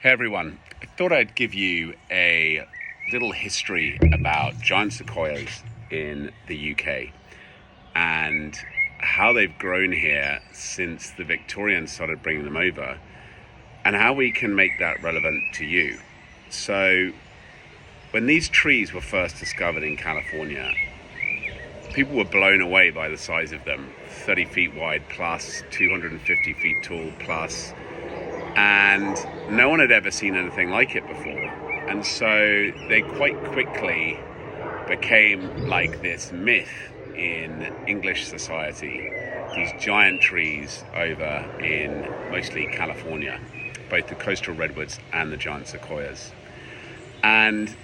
Hey everyone, I thought I'd give you a little history about giant sequoias in the UK and how they've grown here since the Victorians started bringing them over and how we can make that relevant to you. So, when these trees were first discovered in California, people were blown away by the size of them, 30 feet wide plus, 250 feet tall plus. And no one had ever seen anything like it before. And so they quite quickly became like this myth in English society, these giant trees over in mostly California, both the coastal redwoods and the giant sequoias. And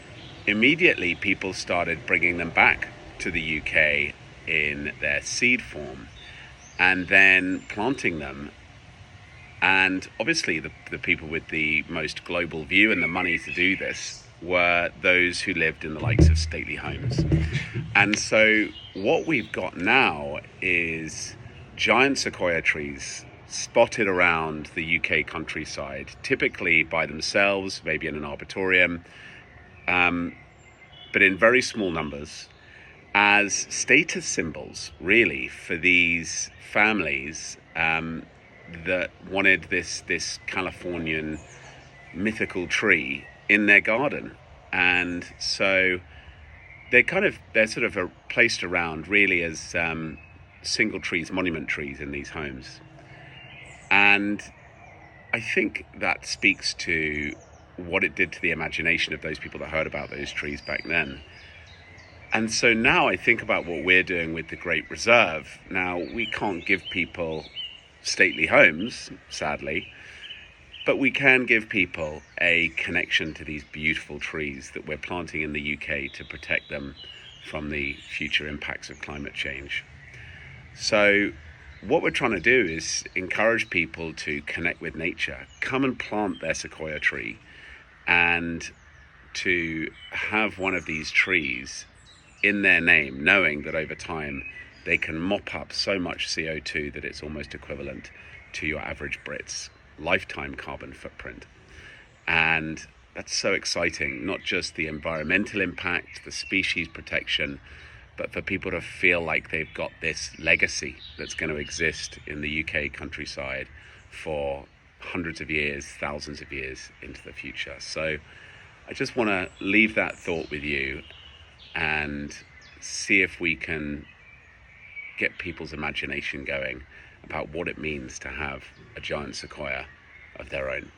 immediately people started bringing them back to the UK in their seed form and then planting them. And obviously the people with the most global view and the money to do this were those who lived in the likes of stately homes. And so what we've got now is giant sequoia trees spotted around the UK countryside, typically by themselves, maybe in an arboretum, but in very small numbers, as status symbols, really, for these families that wanted this Californian mythical tree in their garden. And so they're sort of placed around really as single trees, monument trees in these homes. And I think that speaks to what it did to the imagination of those people that heard about those trees back then. And so now I think about what we're doing with the Great Reserve. Now, we can't give people stately homes, sadly, but we can give people a connection to these beautiful trees that we're planting in the UK to protect them from the future impacts of climate change. So what we're trying to do is encourage people to connect with nature, come and plant their sequoia tree, and to have one of these trees in their name, knowing that over time they can mop up so much CO2 that it's almost equivalent to your average Brit's lifetime carbon footprint. And that's so exciting, not just the environmental impact, the species protection, but for people to feel like they've got this legacy that's going to exist in the UK countryside for hundreds of years, thousands of years into the future. So I just want to leave that thought with you and see if we can get people's imagination going about what it means to have a giant sequoia of their own.